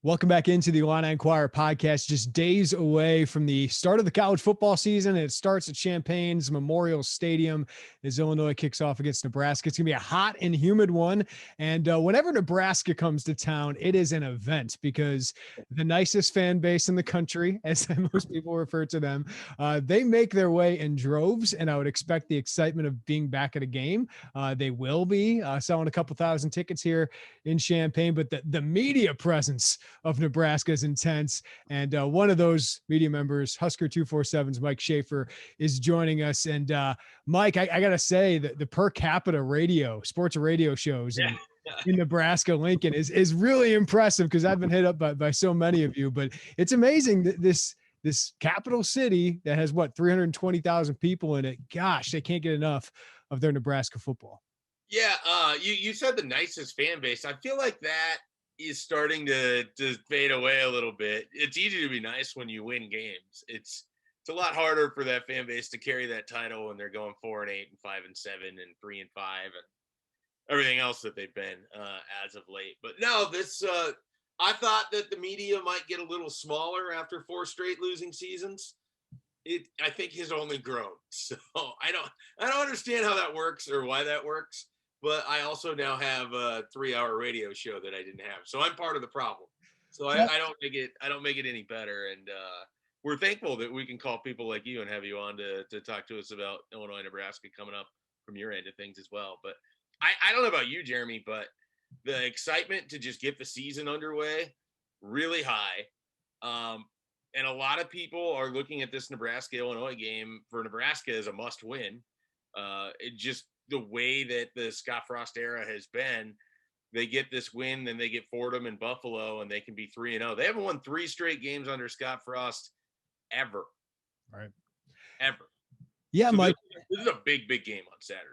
Welcome back into the Illini Inquirer podcast. Just days away from the start of the college football season. It starts at Champaign's Memorial Stadium as Illinois kicks off against Nebraska. It's going to be a hot and humid one. And whenever Nebraska comes to town, it is an event because the nicest fan base in the country, as most people refer to them, they make their way in droves. And I would expect the excitement of being back at a game. They will be selling a couple thousand tickets here in Champaign, but the media presence of Nebraska is intense. And one of those media members, Husker 247's Mike Schaefer, is joining us. And Mike, I got to say that the per capita sports radio shows in Nebraska, Lincoln is really impressive because I've been hit up by so many of you, but it's amazing that this capital city that has 320,000 people in it. Gosh, they can't get enough of their Nebraska football. Yeah, you said the nicest fan base. I feel like that is starting to fade away a little bit. It's easy to be nice when you win games. It's a lot harder for that fan base to carry that title when they're going 4-8 and 5-7 and 3-5 and everything else that they've been as of late. But no, this I thought that the media might get a little smaller after 4 straight losing seasons. I think has only grown. So I don't understand how that works or why that works. But I also now have a 3-hour radio show that I didn't have. So I'm part of the problem. So I don't make it any better. And we're thankful that we can call people like you and have you on to talk to us about Illinois, Nebraska coming up from your end of things as well. But I don't know about you, Jeremy, but the excitement to just get the season underway, really high. And a lot of people are looking at this Nebraska-Illinois game for Nebraska as a must win. It just the way that the Scott Frost era has been, they get this win, then they get Fordham and Buffalo, and they can be 3-0. They haven't won 3 straight games under Scott Frost ever. Right. Ever. Yeah, so Mike. This is a big game on Saturday.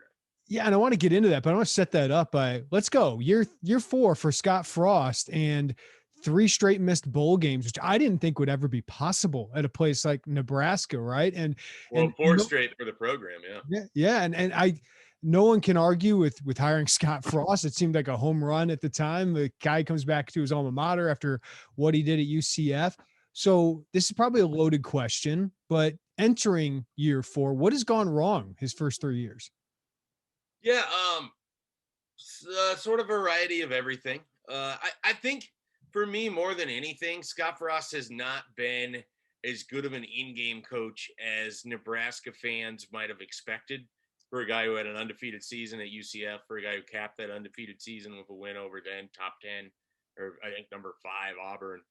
Yeah, and I want to get into that, but I want to set that up by let's go. Year 4 for Scott Frost and 3 straight missed bowl games, which I didn't think would ever be possible at a place like Nebraska, right? And 4 straight for the program, yeah, and no one can argue with hiring Scott Frost. It seemed like a home run at the time. The guy comes back to his alma mater after what he did at UCF. So this is probably a loaded question, but entering year 4, what has gone wrong his first 3 years? Yeah, sort of variety of everything. I think for me, more than anything, Scott Frost has not been as good of an in-game coach as Nebraska fans might have expected for a guy who had an undefeated season at UCF, for a guy who capped that undefeated season with a win over then top 10, or I think number 5 Auburn,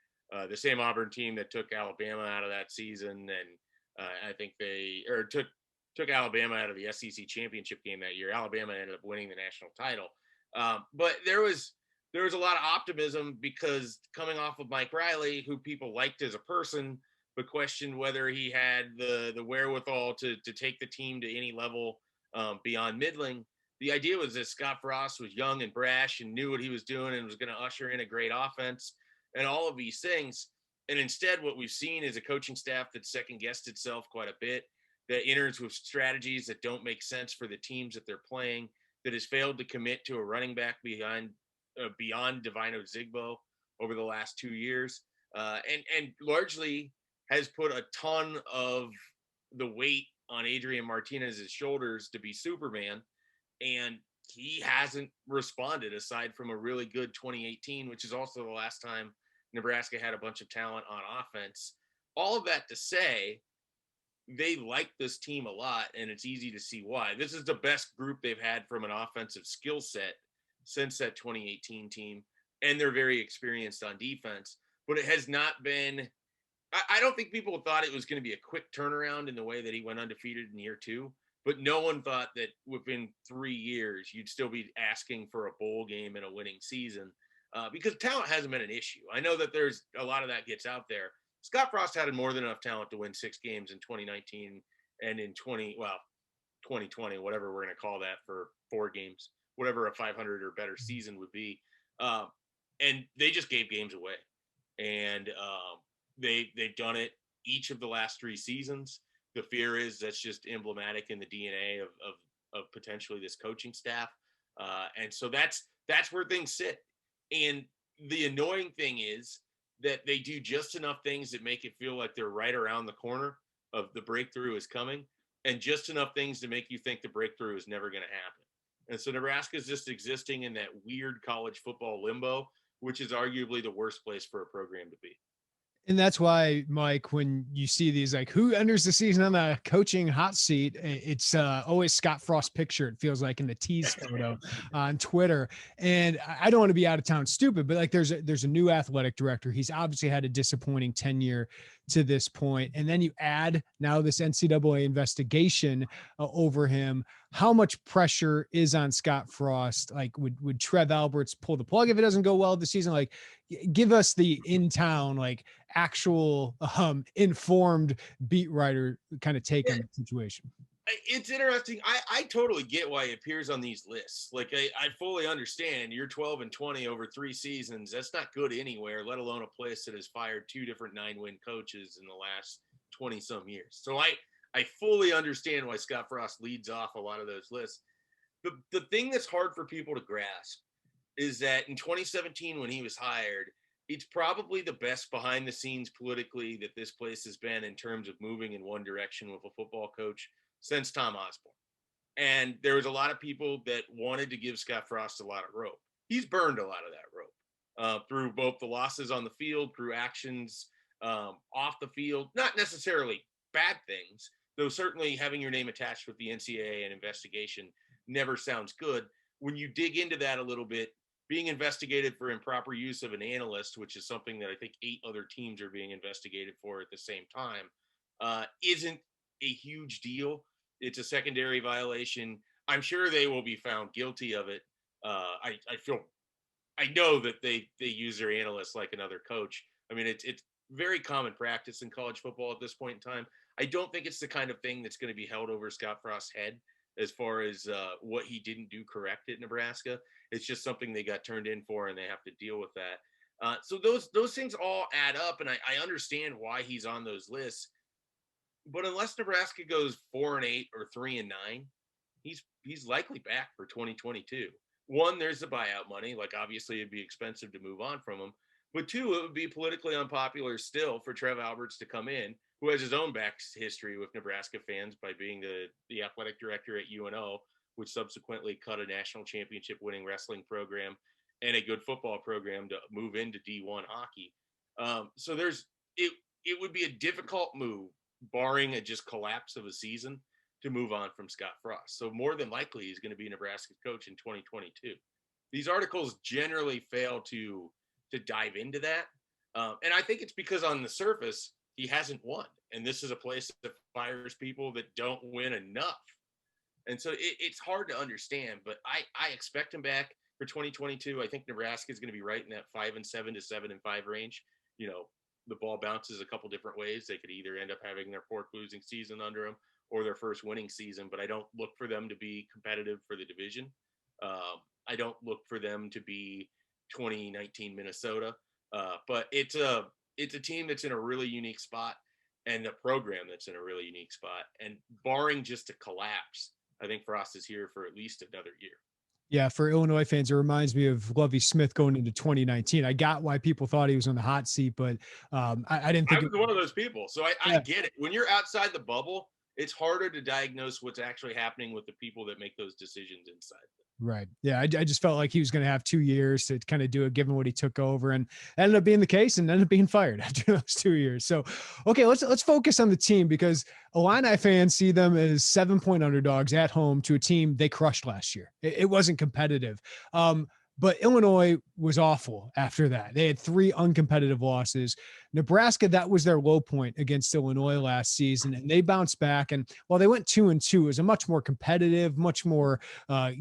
the same Auburn team that took Alabama out of that season, and I think they took Alabama out of the SEC championship game that year. Alabama ended up winning the national title, but there was a lot of optimism because coming off of Mike Riley, who people liked as a person, but questioned whether he had the wherewithal to take the team to any level beyond middling. The idea was that Scott Frost was young and brash and knew what he was doing and was going to usher in a great offense and all of these things. And instead, what we've seen is a coaching staff that second-guessed itself quite a bit, that enters with strategies that don't make sense for the teams that they're playing, that has failed to commit to a running back beyond Divino Zigbo over the last 2 years, and largely has put a ton of the weight on Adrian Martinez's shoulders to be Superman, and he hasn't responded aside from a really good 2018, which is also the last time Nebraska had a bunch of talent on offense. All of that to say, they like this team a lot, and it's easy to see why. This is the best group they've had from an offensive skill set since that 2018 team, and they're very experienced on defense. But it has not been – I don't think people thought it was going to be a quick turnaround in the way that he went undefeated in year 2, but no one thought that within 3 years you'd still be asking for a bowl game and a winning season because talent hasn't been an issue. I know that there's a lot of that gets out there. Scott Frost had more than enough talent to win 6 games in 2019 and in 2020, whatever we're going to call that for 4 games, whatever a 500 or better season would be. And they just gave games away. And they've done it each of the last 3 seasons. The fear is that's just emblematic in the DNA of potentially this coaching staff. And so that's where things sit. And the annoying thing is that they do just enough things that make it feel like they're right around the corner of the breakthrough is coming, and just enough things to make you think the breakthrough is never going to happen. And so Nebraska is just existing in that weird college football limbo, which is arguably the worst place for a program to be. And that's why, Mike, when you see these, like, who enters the season on the coaching hot seat, it's always Scott Frost picture. It feels like in the tease photo on Twitter. And I don't want to be out of town stupid, but like there's a new athletic director. He's obviously had a disappointing tenure to this point. And then you add now this NCAA investigation over him. How much pressure is on Scott Frost? Like, would Trev Alberts pull the plug if it doesn't go well this season? Like, give us the in town, like, actual informed beat writer kind of take on the situation. It's interesting. I totally get why it appears on these lists. Like, I fully understand. You're 12-20 over 3 seasons. That's not good anywhere, let alone a place that has fired 2 different 9-win coaches in the last 20 some years. So I fully understand why Scott Frost leads off a lot of those lists. The thing that's hard for people to grasp is that in 2017, when he was hired, it's probably the best behind the scenes politically that this place has been in terms of moving in one direction with a football coach since Tom Osborne. And there was a lot of people that wanted to give Scott Frost a lot of rope. He's burned a lot of that rope through both the losses on the field, through actions off the field, not necessarily bad things, though certainly having your name attached with the NCAA and investigation never sounds good. When you dig into that a little bit, being investigated for improper use of an analyst, which is something that I think 8 other teams are being investigated for at the same time, isn't a huge deal. It's a secondary violation. I'm sure they will be found guilty of it. I know that they use their analysts like another coach. I mean, it's very common practice in college football at this point in time. I don't think it's the kind of thing that's going to be held over Scott Frost's head as far as what he didn't do correct at Nebraska. It's just something they got turned in for, and they have to deal with that. So those things all add up, and I understand why he's on those lists. But unless Nebraska goes 4-8 or 3-9, he's likely back for 2022. One, there's the buyout money. Like, obviously, it'd be expensive to move on from him. But 2, it would be politically unpopular still for Trev Alberts to come in, who has his own back history with Nebraska fans by being the athletic director at UNO, which subsequently cut a national championship winning wrestling program and a good football program to move into D1 hockey. So it would be a difficult move, barring a just collapse of a season, to move on from Scott Frost. So more than likely, he's going to be Nebraska's coach in 2022. These articles generally fail to dive into that. And I think it's because on the surface, he hasn't won. And this is a place that fires people that don't win enough. And so it's hard to understand, but I expect him back for 2022. I think Nebraska is going to be right in that 5-7 to 7-5 range. You know, the ball bounces a couple different ways. They could either end up having their 4th losing season under them or their first winning season, but I don't look for them to be competitive for the division. I don't look for them to be 2019 Minnesota, but it's a team that's in a really unique spot, and a program that's in a really unique spot. And barring just a collapse, I think Frost is here for at least another year. Yeah, for Illinois fans, it reminds me of Lovie Smith going into 2019. I got why people thought he was on the hot seat, but I didn't think I was one of those people. So I get it. When you're outside the bubble, it's harder to diagnose what's actually happening with the people that make those decisions inside. Right. Yeah. I just felt like he was going to have 2 years to kind of do it, given what he took over, and ended up being the case, and ended up being fired after those 2 years. So, okay, let's focus on the team, because Illini fans see them as 7-point underdogs at home to a team they crushed last year. It wasn't competitive. But Illinois was awful after that. They had 3 uncompetitive losses. Nebraska, that was their low point against Illinois last season, and they bounced back. And while they went 2-2, it was a much more competitive, much more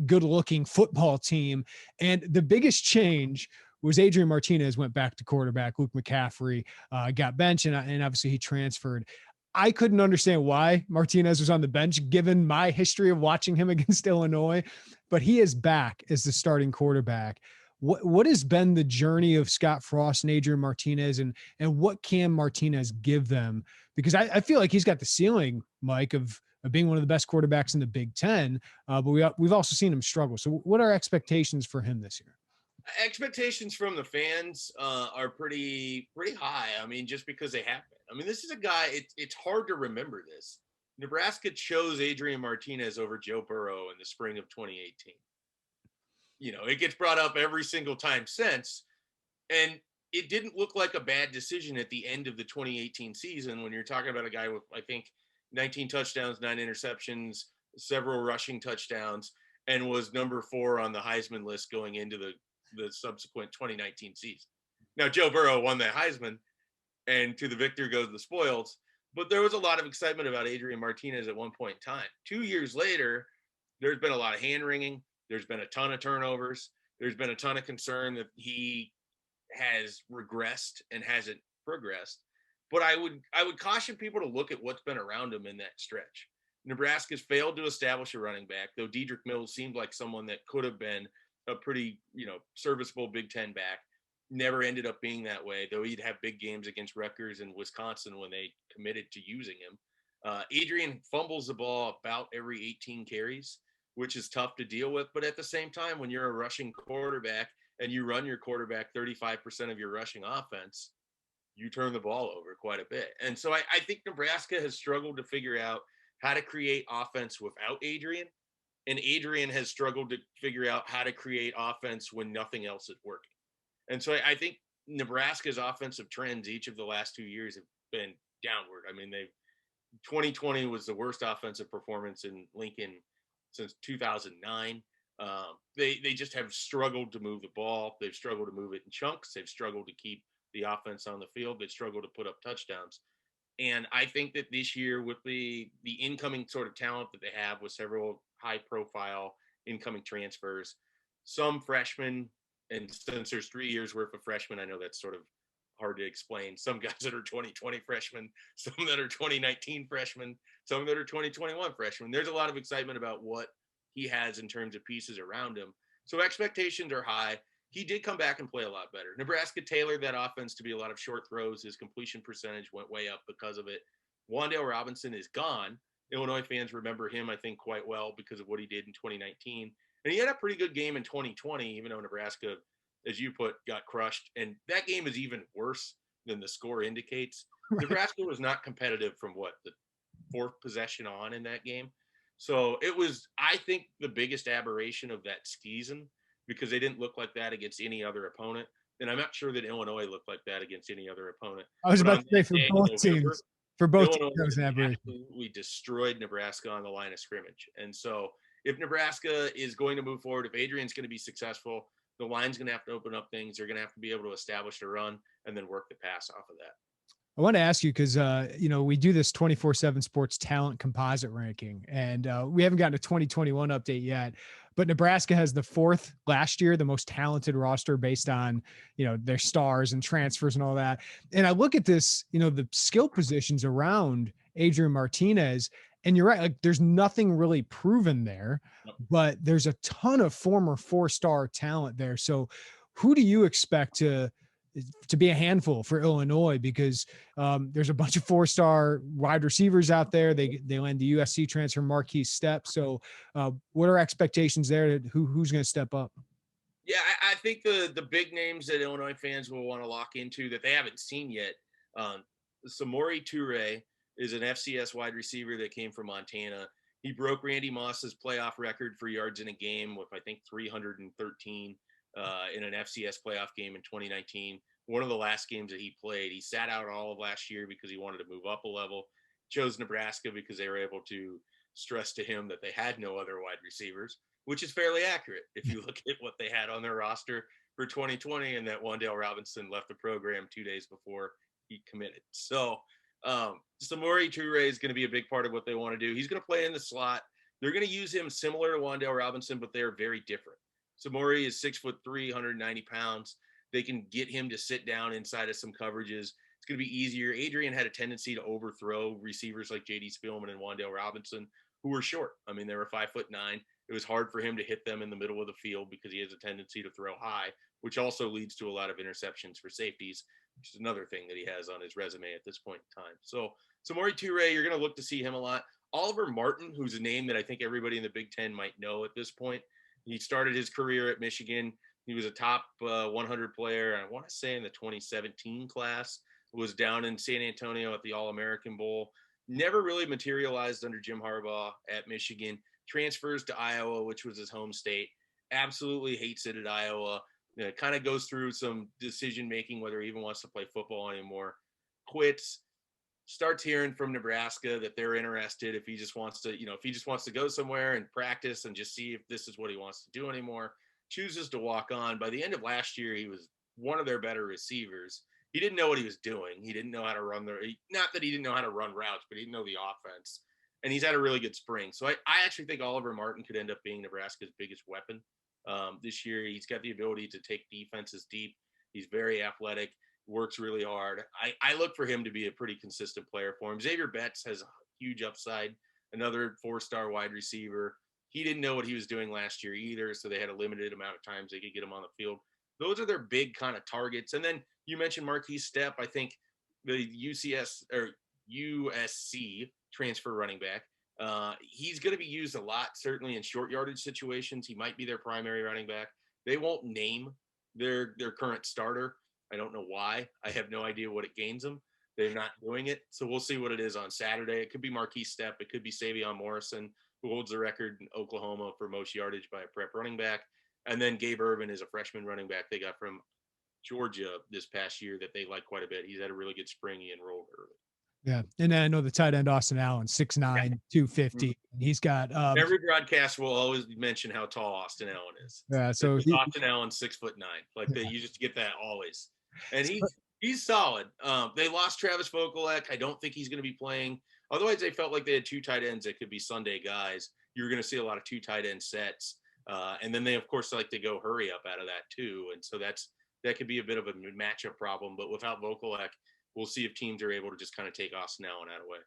good-looking football team. And the biggest change was Adrian Martinez went back to quarterback. Luke McCaffrey got benched, and obviously he transferred. I couldn't understand why Martinez was on the bench, given my history of watching him against Illinois, but he is back as the starting quarterback. What has been the journey of Scott Frost and Adrian Martinez, and what can Martinez give them? Because I feel like he's got the ceiling, Mike, of being one of the best quarterbacks in the Big Ten, but we've also seen him struggle. So what are expectations for him this year? Expectations from the fans are pretty high. I mean, just because they have been. I mean, this is a guy. It's hard to remember this. Nebraska chose Adrian Martinez over Joe Burrow in the spring of 2018. It gets brought up every single time since, and it didn't look like a bad decision at the end of the 2018 season when you're talking about a guy with, I think, 19 touchdowns, 9 interceptions, several rushing touchdowns, and was number 4 on the Heisman list going into the subsequent 2019 season. Now, Joe Burrow won that Heisman, and to the victor goes the spoils, but there was a lot of excitement about Adrian Martinez at one point in time. 2 years later, there's been a lot of hand-wringing. There's been a ton of turnovers. There's been a ton of concern that he has regressed and hasn't progressed. But I would caution people to look at what's been around him in that stretch. Nebraska's failed to establish a running back, though Dedrick Mills seemed like someone that could have been a pretty, serviceable Big Ten back. Never ended up being that way, though he'd have big games against Rutgers and Wisconsin when they committed to using him. Adrian fumbles the ball about every 18 carries, which is tough to deal with. But at the same time, when you're a rushing quarterback and you run your quarterback 35% of your rushing offense, you turn the ball over quite a bit. And so I think Nebraska has struggled to figure out how to create offense without Adrian. And Adrian has struggled to figure out how to create offense when nothing else is working. And so I think Nebraska's offensive trends each of the last 2 years have been downward. I mean, 2020 was the worst offensive performance in Lincoln since 2009. They just have struggled to move the ball. They've struggled to move it in chunks. They've struggled to keep the offense on the field. They've struggled to put up touchdowns. And I think that this year, with the incoming sort of talent that they have, with several high-profile incoming transfers, some freshmen, and since there's 3 years worth of freshmen, I know that's sort of hard to explain. Some guys that are 2020 freshmen, some that are 2019 freshmen, some that are 2021 freshmen. There's a lot of excitement about what he has in terms of pieces around him. So expectations are high. He did come back and play a lot better. Nebraska tailored that offense to be a lot of short throws. His completion percentage went way up because of it. Wan'Dale Robinson is gone. Illinois fans remember him, I think, quite well because of what he did in 2019. And he had a pretty good game in 2020, even though Nebraska, as you put, got crushed. And that game is even worse than the score indicates. Right. Nebraska was not competitive from the 4th possession on in that game. So it was, I think, the biggest aberration of that season because they didn't look like that against any other opponent. And I'm not sure that Illinois looked like that against any other opponent. I was about to say for both teams. For both Illinois teams, absolutely destroyed Nebraska on the line of scrimmage. And so if Nebraska is going to move forward, if Adrian's going to be successful, the line's going to have to open up things. They're going to have to be able to establish a run and then work the pass off of that. I want to ask you because, we do this 24/7 sports talent composite ranking, and we haven't gotten a 2021 update yet, but Nebraska has the 4th last year, the most talented roster based on, their stars and transfers and all that. And I look at this, the skill positions around Adrian Martinez, and you're right. Like there's nothing really proven there, but there's a ton of former 4-star talent there. So who do you expect to be a handful for Illinois? Because there's a bunch of 4-star wide receivers out there. They land the USC transfer Marquise Stepp. So what are expectations there? Who's going to step up? Yeah, I think the big names that Illinois fans will want to lock into that they haven't seen yet. Samori Toure is an FCS wide receiver that came from Montana. He broke Randy Moss's playoff record for yards in a game with, I think, 313 in an FCS playoff game in 2019. One of the last games that he played. He sat out all of last year because he wanted to move up a level. Chose Nebraska because they were able to stress to him that they had no other wide receivers, which is fairly accurate if you look at what they had on their roster for 2020 and that Wan'Dale Robinson left the program 2 days before he committed. So Samori Toure is going to be a big part of what they want to do. He's going to play in the slot. They're going to use him similar to Wan'Dale Robinson, but they're very different. Samori is 6'3", 190 pounds. They can get him to sit down inside of some coverages. It's going to be easier. Adrian had a tendency to overthrow receivers like J.D. Spielman and Wan'Dale Robinson, who were short. I mean, they were 5'9". It was hard for him to hit them in the middle of the field because he has a tendency to throw high, which also leads to a lot of interceptions for safeties, which is another thing that he has on his resume at this point in time. So Samori Toure, you're going to look to see him a lot. Oliver Martin, who's a name that I think everybody in the Big Ten might know at this point. He started his career at Michigan, He was a top 100 player. I want to say in the 2017 class, was down in San Antonio at the All-American Bowl. Never really materialized under Jim Harbaugh at Michigan. Transfers to Iowa, which was his home state. Absolutely hates it at Iowa. Kind of goes through some decision making, whether he even wants to play football anymore. Quits. Starts hearing from Nebraska that they're interested if he just wants to go somewhere and practice and just see if this is what he wants to do anymore. Chooses to walk on. By the end of last year, he was one of their better receivers. He didn't know what he was doing. He didn't know how to run not that he didn't know how to run routes, but he didn't know the offense. And he's had a really good spring. So I actually think Oliver Martin could end up being Nebraska's biggest weapon this year. He's got the ability to take defenses deep. He's very athletic, works really hard. I look for him to be a pretty consistent player for him. Xavier Betts has a huge upside, another 4-star wide receiver. He didn't know what he was doing last year either, so they had a limited amount of times they could get him on the field. Those are their big kind of targets. And then you mentioned Marquise Stepp. I think the USC transfer running back. He's going to be used a lot, certainly in short yardage situations. He might be their primary running back. They won't name their current starter. I don't know why. I have no idea what it gains them. They're not doing it. So we'll see what it is on Saturday. It could be Marquise Stepp. It could be Savion Morrison, who holds the record in Oklahoma for most yardage by a prep running back. And then Gabe Ervin is a freshman running back they got from Georgia this past year that they like quite a bit. He's had a really good spring. He enrolled early. Yeah. And then I know the tight end, Austin Allen, 6'9", 250. Mm-hmm. He's got every broadcast will always mention how tall Austin Allen is. Yeah. So Austin Allen, 6'9". Like you just get that always. And he's solid. They lost Travis Vokolek. I don't think he's going to be playing. Otherwise, they felt like they had two tight ends that could be Sunday guys. You're going to see a lot of two tight end sets. And then they, of course, like to go hurry up out of that too. And so that could be a bit of a matchup problem. But without Vokolek, we'll see if teams are able to just kind of take Austin Allen out of the way.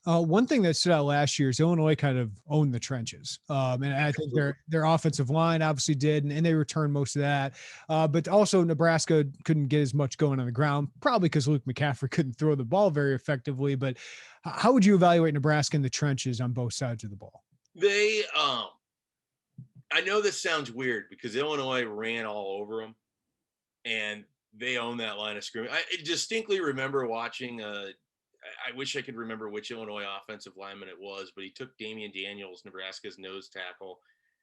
One thing that stood out last year is Illinois kind of owned the trenches. And I think their offensive line obviously did, and they returned most of that. But also Nebraska couldn't get as much going on the ground, probably because Luke McCaffrey couldn't throw the ball very effectively. But how would you evaluate Nebraska in the trenches on both sides of the ball? They, I know this sounds weird because Illinois ran all over them, and they own that line of scrimmage. I distinctly remember watching I wish I could remember which Illinois offensive lineman it was, but he took Damian Daniels, Nebraska's nose tackle,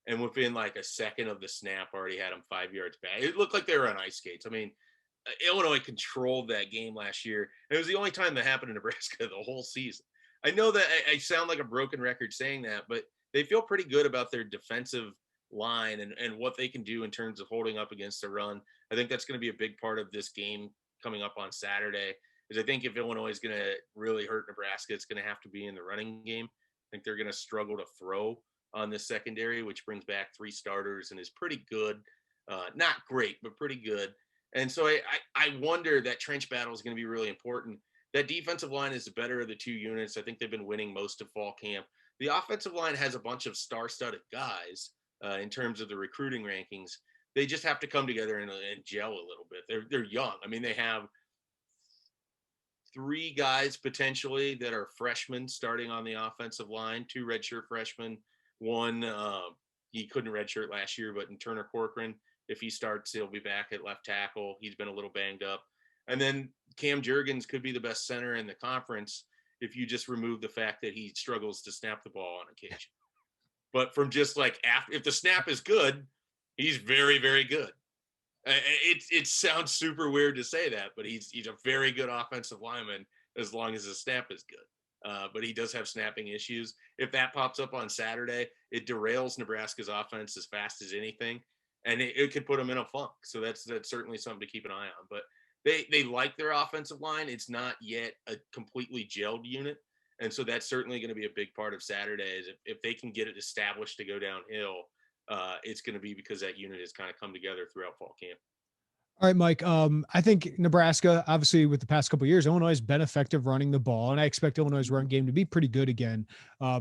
and within like a second of the snap already had him 5 yards back. It looked like they were on ice skates. I mean, Illinois controlled that game last year. It was the only time that happened in Nebraska the whole season. I know that I sound like a broken record saying that, but they feel pretty good about their defensive line and what they can do in terms of holding up against the run. I think that's going to be a big part of this game coming up on Saturday. Because I think if Illinois is going to really hurt Nebraska, it's going to have to be in the running game. I think they're going to struggle to throw on the secondary, which brings back 3 starters and is pretty good. Not great, but pretty good. And so I wonder that trench battle is going to be really important. That defensive line is the better of the 2 units. I think they've been winning most of fall camp. The offensive line has a bunch of star-studded guys in terms of the recruiting rankings. They just have to come together and gel a little bit. They're young. I mean, they have 3 guys potentially that are freshmen starting on the offensive line, 2 redshirt freshmen. One, he couldn't redshirt last year, but in Turner Corcoran, if he starts, he'll be back at left tackle. He's been a little banged up. And then Cam Jurgens could be the best center in the conference if you just remove the fact that he struggles to snap the ball on occasion. But from just like if the snap is good, he's very, very good. It sounds super weird to say that, but he's a very good offensive lineman as long as his snap is good. But he does have snapping issues. If that pops up on Saturday, it derails Nebraska's offense as fast as anything, and it could put them in a funk. So that's certainly something to keep an eye on. But they like their offensive line. It's not yet a completely gelled unit, and so that's certainly going to be a big part of Saturday. Is if they can get it established to go downhill. It's going to be because that unit has kind of come together throughout fall camp. All right, Mike. I think Nebraska, obviously, with the past couple of years, Illinois has been effective running the ball, and I expect Illinois' run game to be pretty good again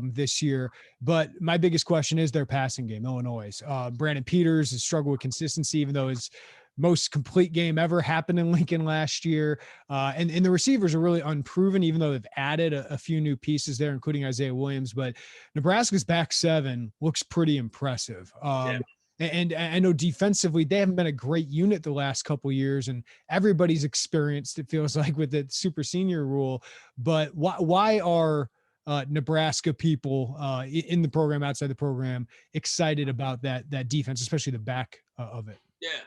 this year. But my biggest question is their passing game, Illinois'. Brandon Peters has struggled with consistency, even though his most complete game ever happened in Lincoln last year. And the receivers are really unproven, even though they've added a few new pieces there, including Isaiah Williams. But Nebraska's back 7 looks pretty impressive. Yeah. And I know defensively, they haven't been a great unit the last couple of years, and everybody's experienced, it feels like, with the super senior rule. But why are Nebraska people in the program, outside the program, excited about that defense, especially the back of it? Yeah.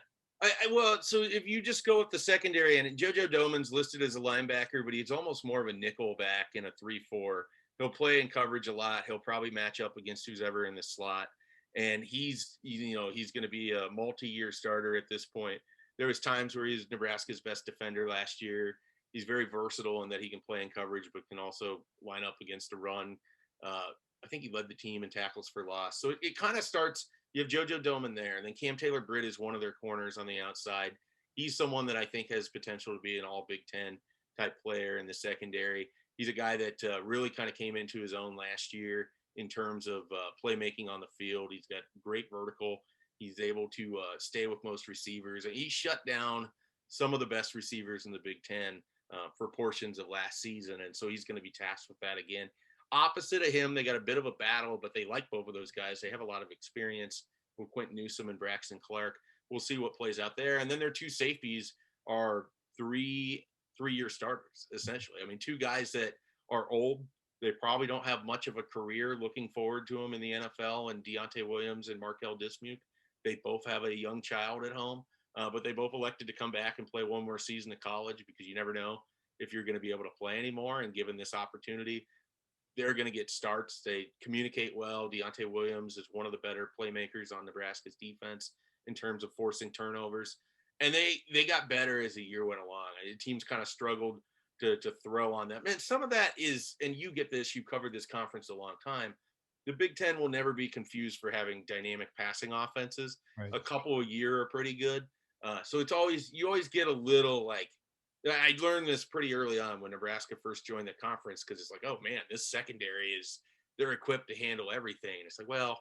Well, so if you just go with the secondary, and JoJo Doman's listed as a linebacker, but he's almost more of a nickel back in a 3-4. He'll play in coverage a lot. He'll probably match up against who's ever in the slot. And he's going to be a multi-year starter at this point. There was times where he's Nebraska's best defender last year. He's very versatile in that he can play in coverage, but can also line up against a run. I think he led the team in tackles for loss. So it kind of starts. You have JoJo Doman there, and then Cam Taylor-Britt is one of their corners on the outside. He's someone that I think has potential to be an all Big Ten type player in the secondary. He's a guy that really kind of came into his own last year in terms of playmaking on the field. He's got great vertical. He's able to stay with most receivers. And he shut down some of the best receivers in the Big Ten for portions of last season. And so he's going to be tasked with that again. Opposite of him, they got a bit of a battle, but they like both of those guys. They have a lot of experience with Quentin Newsome and Braxton Clark. We'll see what plays out there. And then their two safeties are three-year starters, essentially. I mean, two guys that are old. They probably don't have much of a career looking forward to them in the NFL, and Deontay Williams and Markel Dismuke. They both have a young child at home, but they both elected to come back and play one more season of college because you never know if you're going to be able to play anymore. And given this opportunity, they're going to get starts. They communicate well. Deontay Williams is one of the better playmakers on Nebraska's defense in terms of forcing turnovers. And they got better as the year went along. The teams kind of struggled to throw on them. And some of that is, and you get this, you covered this conference a long time. The Big Ten will never be confused for having dynamic passing offenses. Right. A couple a year are pretty good. So you always get a little like, I learned this pretty early on when Nebraska first joined the conference, because it's like, oh man, this secondary they're equipped to handle everything. And it's like, well,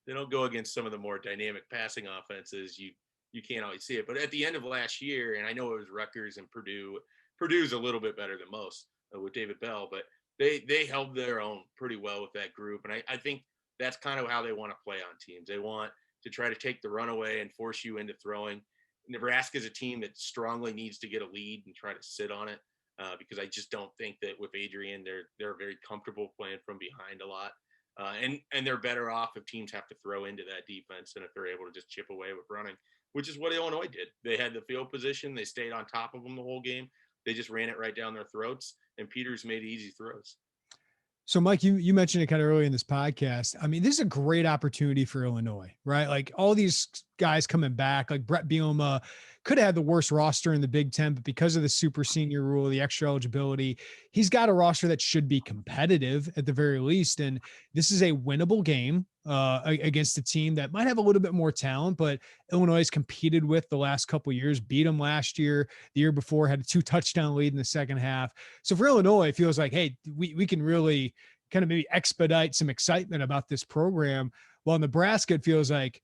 they don't go against some of the more dynamic passing offenses. You can't always see it. But at the end of last year, and I know it was Rutgers and Purdue. Purdue's a little bit better than most with David Bell, but they held their own pretty well with that group. And I think that's kind of how they want to play on teams. They want to try to take the runaway and force you into throwing. Nebraska is a team that strongly needs to get a lead and try to sit on it because I just don't think that with Adrian, they're very comfortable playing from behind a lot. And they're better off if teams have to throw into that defense than if they're able to just chip away with running, which is what Illinois did. They had the field position. They stayed on top of them the whole game. They just ran it right down their throats, and Peters made easy throws. So, Mike, you mentioned it kind of early in this podcast. I mean, this is a great opportunity for Illinois, right? Like all these guys coming back, like Brett Bielema could have had the worst roster in the Big Ten, but because of the super senior rule, the extra eligibility, he's got a roster that should be competitive at the very least. And this is a winnable game against a team that might have a little bit more talent, but Illinois has competed with the last couple of years, beat them last year, the year before, had a 2-touchdown lead in the second half. So for Illinois, it feels like, hey, we can really kind of maybe expedite some excitement about this program. While Nebraska, it feels like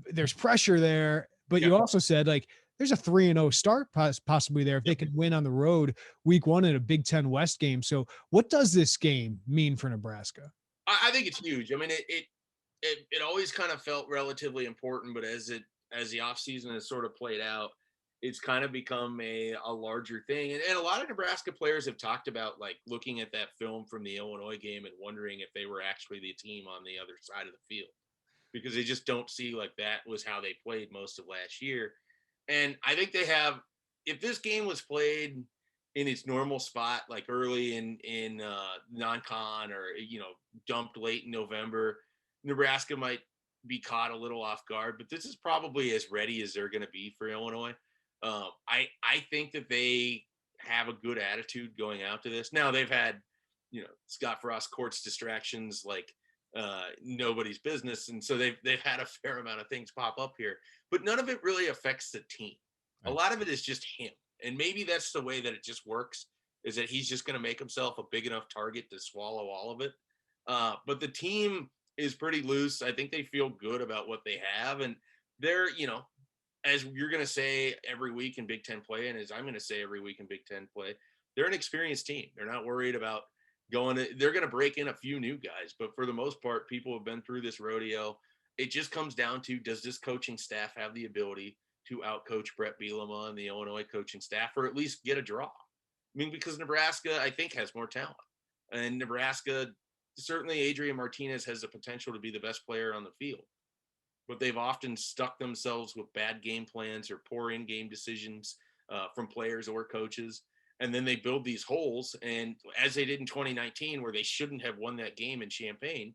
there's pressure there, but you also said like there's a 3-0 start possibly there if they can win on the road week one in a Big Ten West game. So what does this game mean for Nebraska? I think it's huge. I mean, it always kind of felt relatively important, but as the offseason has sort of played out, it's kind of become a larger thing. And a lot of Nebraska players have talked about like looking at that film from the Illinois game and wondering if they were actually the team on the other side of the field, because they just don't see like that was how they played most of last year. And I think they have, if this game was played in its normal spot, like early in non-con or, dumped late in November, Nebraska might be caught a little off guard, but this is probably as ready as they're going to be for Illinois. I think that they have a good attitude going out to this. Now they've had, Scott Frost courts distractions like nobody's business, and so they've had a fair amount of things pop up here, but none of it really affects the team. A lot of it is just him, and maybe that's the way that it just works, is that he's just going to make himself a big enough target to swallow all of it. But the team is pretty loose. I think they feel good about what they have, and they're, as you're going to say every week in Big Ten play, and as I'm going to say every week in Big Ten play, they're an experienced team. They're not worried about they're going to break in a few new guys, but for the most part, people have been through this rodeo, it just comes down to, does this coaching staff have the ability to outcoach Brett Bielema and the Illinois coaching staff, or at least get a draw? I mean, because Nebraska, I think, has more talent. And Nebraska, certainly Adrian Martinez has the potential to be the best player on the field. But they've often stuck themselves with bad game plans or poor in-game decisions from players or coaches. And then they build these holes. And as they did in 2019, where they shouldn't have won that game in Champaign,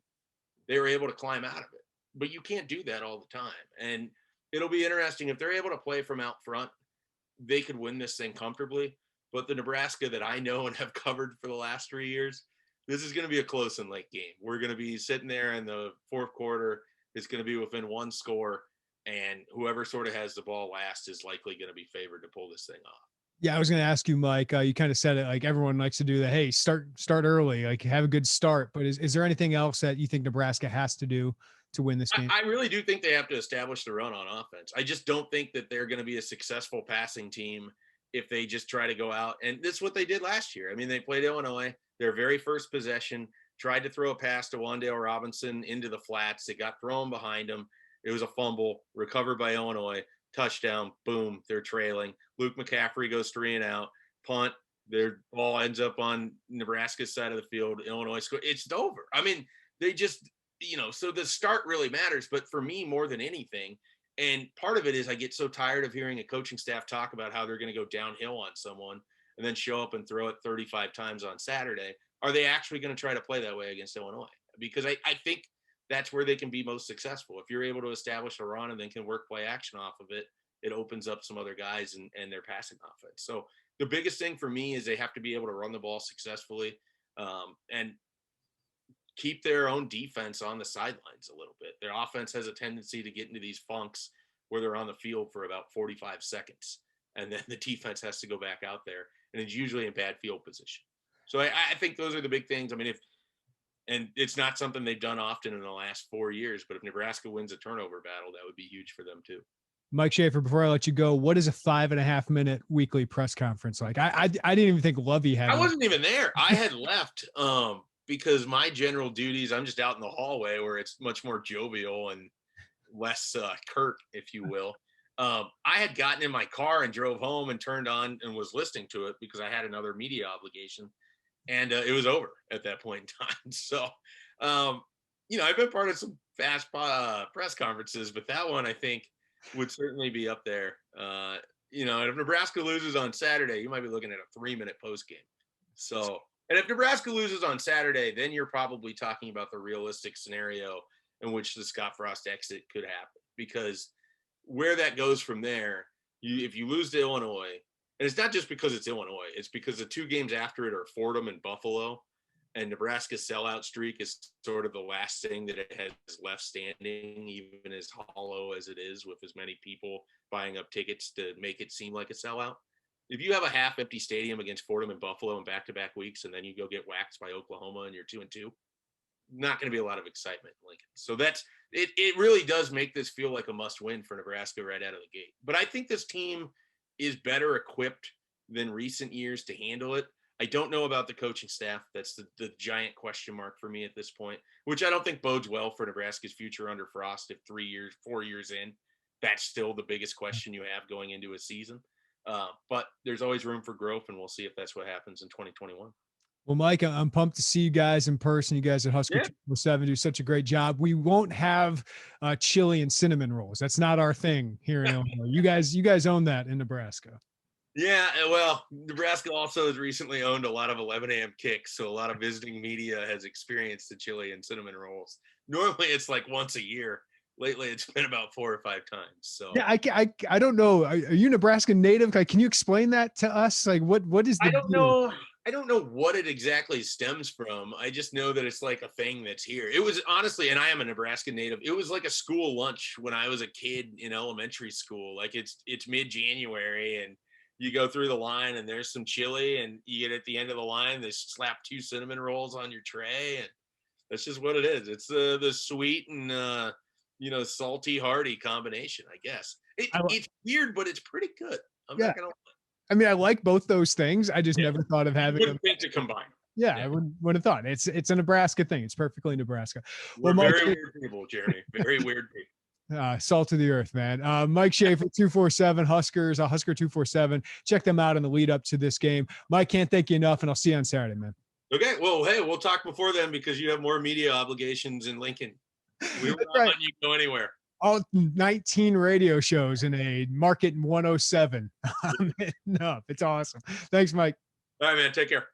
they were able to climb out of it. But you can't do that all the time. And it'll be interesting if they're able to play from out front, they could win this thing comfortably. But the Nebraska that I know and have covered for the last 3 years, this is going to be a close and late game. We're going to be sitting there in the fourth quarter. It's going to be within one score, and whoever sort of has the ball last is likely going to be favored to pull this thing off. Yeah, I was going to ask you, Mike. You kind of said it, like everyone likes to do that. Hey, start early, like have a good start. But is there anything else that you think Nebraska has to do to win this game? I really do think they have to establish the run on offense. I just don't think that they're going to be a successful passing team if they just try to go out. And this is what they did last year. I mean, they played Illinois, their very first possession, tried to throw a pass to Wandale Robinson into the flats. It got thrown behind him. It was a fumble, recovered by Illinois, touchdown, boom, they're trailing. Luke McCaffrey goes 3 and out, punt, their ball ends up on Nebraska's side of the field. Illinois score. It's over. I mean, they just, so the start really matters. But for me, more than anything, and part of it is I get so tired of hearing a coaching staff talk about how they're going to go downhill on someone and then show up and throw it 35 times on Saturday. Are they actually going to try to play that way against Illinois? Because I think that's where they can be most successful. If you're able to establish a run and then can work play action off of it, it opens up some other guys and their passing offense. So the biggest thing for me is they have to be able to run the ball successfully and keep their own defense on the sidelines a little bit. Their offense has a tendency to get into these funks where they're on the field for about 45 seconds. And then the defense has to go back out there, and it's usually in bad field position. So I think those are the big things. I mean, and it's not something they've done often in the last 4 years, but if Nebraska wins a turnover battle, that would be huge for them too. Mike Schaefer, before I let you go, what is a 5.5 minute weekly press conference like? I didn't even think Lovey had. I wasn't even there. I had left because my general duties, I'm just out in the hallway where it's much more jovial and less curt, if you will. I had gotten in my car and drove home and turned on and was listening to it because I had another media obligation, and it was over at that point in time. So, I've been part of some fast press conferences, but that one I think would certainly be up there. And if Nebraska loses on Saturday, you might be looking at a 3-minute post game. So, and if Nebraska loses on Saturday, then you're probably talking about the realistic scenario in which the Scott Frost exit could happen, because where that goes from there, if you lose to Illinois, and it's not just because it's Illinois, it's because the 2 games after it are Fordham and Buffalo, and Nebraska's sellout streak is sort of the last thing that it has left standing, even as hollow as it is, with as many people buying up tickets to make it seem like a sellout. If you have a half-empty stadium against Fordham and Buffalo in back-to-back weeks, and then you go get waxed by Oklahoma and you're 2-2, not going to be a lot of excitement in Lincoln. So that's it. It really does make this feel like a must-win for Nebraska right out of the gate. But I think this team is better equipped than recent years to handle it. I don't know about the coaching staff. That's the giant question mark for me at this point, which I don't think bodes well for Nebraska's future under Frost. If 4 years in, that's still the biggest question you have going into a season. But there's always room for growth, and we'll see if that's what happens in 2021. Well, Mike, I'm pumped to see you guys in person. You guys at Husker 207 do such a great job. We won't have chili and cinnamon rolls. That's not our thing here in Illinois. You guys own that in Nebraska. Yeah, well, Nebraska also has recently owned a lot of 11 a.m. kicks, so a lot of visiting media has experienced the chili and cinnamon rolls. Normally, it's like once a year. Lately, it's been about 4 or 5 times. So yeah, I don't know. Are you Nebraska native? Like, can you explain that to us? Like, what is the? I don't know what it exactly stems from. I just know that it's like a thing that's here. It was honestly, and I am a Nebraska native, it was like a school lunch when I was a kid in elementary school. Like it's mid-January and you go through the line and there's some chili, and you get at the end of the line, they slap 2 cinnamon rolls on your tray, and that's just what it is. It's the sweet and salty, hearty combination, I guess. It's weird, but it's pretty good. I'm not gonna lie. I mean, I like both those things. I just never thought of having them to combine. Yeah, I wouldn't have thought. It's a Nebraska thing. It's perfectly Nebraska. We're very weird people, Jeremy. Very weird people. Salt of the earth, man. Mike Schaefer, 247 Huskers, Husker 247. Check them out in the lead up to this game. Mike, can't thank you enough, and I'll see you on Saturday, man. Okay. Well, hey, we'll talk before then because you have more media obligations in Lincoln. We were not letting you go anywhere. All 19 radio shows in a market in 107. No, it's awesome. Thanks, Mike. All right, man. Take care.